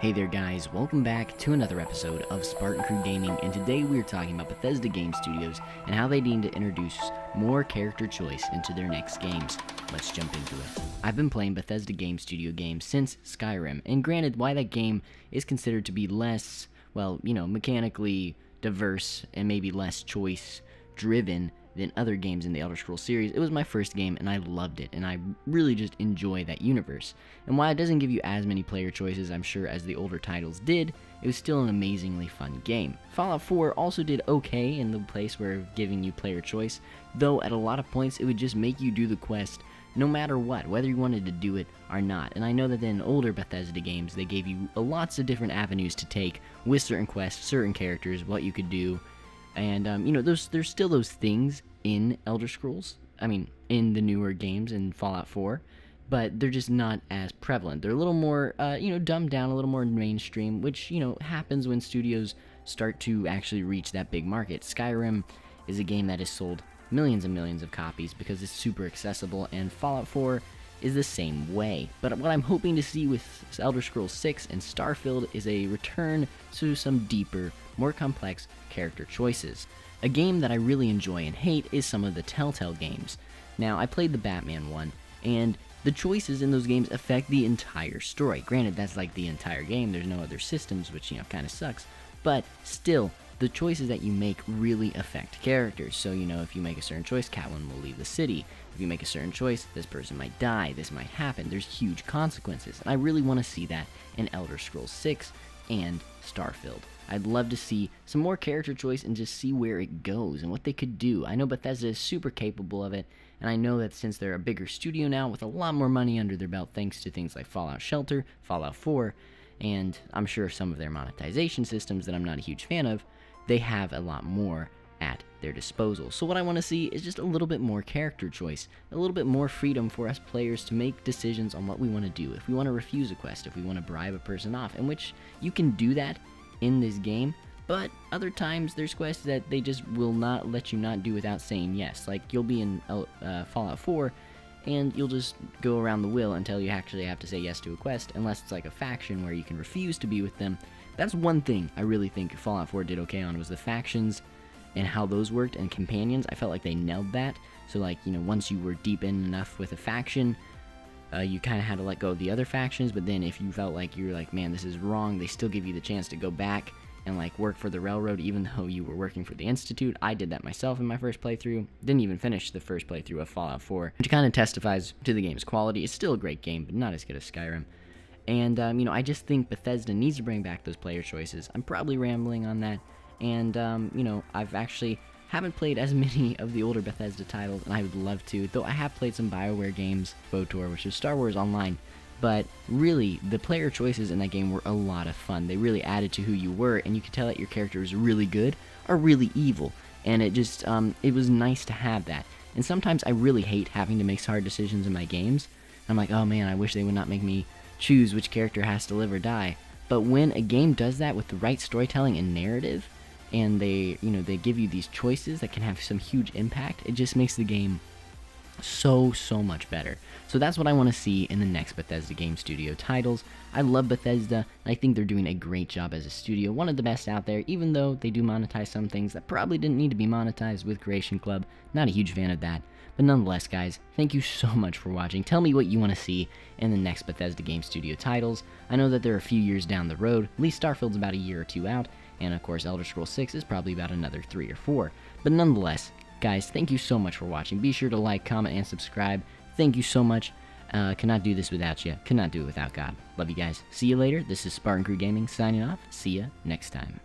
Hey there guys, welcome back to another episode of Spartan Crew Gaming, and today we are talking about Bethesda Game Studios and how they need to introduce more character choice into their next games. Let's jump into it. I've been playing Bethesda Game Studio games since Skyrim, and granted, why that game is considered to be less, mechanically diverse and maybe less choice driven than other games in the Elder Scrolls series, it was my first game and I loved it, and I really just enjoy that universe. And while it doesn't give you as many player choices, I'm sure, as the older titles did, it was still an amazingly fun game. Fallout 4 also did okay in the place where giving you player choice, though at a lot of points it would just make you do the quest no matter what, whether you wanted to do it or not. And I know that in older Bethesda games, they gave you lots of different avenues to take with certain quests, certain characters, what you could do. And, there's still those things in Elder Scrolls, in the newer games in Fallout 4, but they're just not as prevalent. They're a little more, dumbed down, a little more mainstream, which, happens when studios start to actually reach that big market. Skyrim is a game that has sold millions and millions of copies because it's super accessible, and Fallout 4 is the same way. But what I'm hoping to see with Elder Scrolls 6 and Starfield is a return to some deeper, more complex character choices. A game that I really enjoy and hate is some of the Telltale games. Now, I played the Batman one, and the choices in those games affect the entire story. Granted, that's like the entire game, there's no other systems, which, kind of sucks, but still, the choices that you make really affect characters. So, if you make a certain choice, Catwoman will leave the city. If you make a certain choice, this person might die, this might happen. There's huge consequences, and I really want to see that in Elder Scrolls 6 and Starfield. I'd love to see some more character choice and just see where it goes and what they could do. I know Bethesda is super capable of it, and I know that since they're a bigger studio now with a lot more money under their belt thanks to things like Fallout Shelter, Fallout 4, and I'm sure some of their monetization systems that I'm not a huge fan of, they have a lot more at their disposal. So what I want to see is just a little bit more character choice, a little bit more freedom for us players to make decisions on what we want to do. If we want to refuse a quest, if we want to bribe a person off, in which you can do that in this game, but other times there's quests that they just will not let you not do without saying yes. Like, you'll be in Fallout 4, and you'll just go around the wheel until you actually have to say yes to a quest, unless it's like a faction where you can refuse to be with them. That's one thing I really think Fallout 4 did okay on, was the factions and how those worked, and companions. I felt like they nailed that. So, once you were deep in enough with a faction, you kind of had to let go of the other factions, but then if you felt like you were like, man, this is wrong, they still give you the chance to go back and work for the Railroad even though you were working for the Institute. I did that myself in my first playthrough. Didn't even finish the first playthrough of Fallout 4, which kind of testifies to the game's quality. It's still a great game, but not as good as Skyrim. And, I just think Bethesda needs to bring back those player choices. I'm probably rambling on that, and, I've actually haven't played as many of the older Bethesda titles, and I would love to, though I have played some BioWare games, KOTOR, which is Star Wars Online, but really, the player choices in that game were a lot of fun. They really added to who you were, and you could tell that your character was really good or really evil, and it just, it was nice to have that. And sometimes I really hate having to make hard decisions in my games. I'm like, oh man, I wish they would not make me choose which character has to live or die. But when a game does that with the right storytelling and narrative, and they give you these choices that can have some huge impact, it just makes the game so much better. So that's what I want to see in the next Bethesda Game Studio titles. I love Bethesda, and I think they're doing a great job as a studio, one of the best out there, even though they do monetize some things that probably didn't need to be monetized with Creation Club. Not a huge fan of that. But nonetheless, guys, thank you so much for watching. Tell me what you want to see in the next Bethesda Game Studio titles. I know that they're a few years down the road. At least Starfield's about a year or two out, and of course Elder Scrolls 6 is probably about another 3 or 4. But nonetheless, guys, thank you so much for watching. Be sure to like, comment, and subscribe. Thank you so much. Cannot do this without you. Cannot do it without God. Love you guys. See you later. This is Spartan Crew Gaming signing off. See ya next time.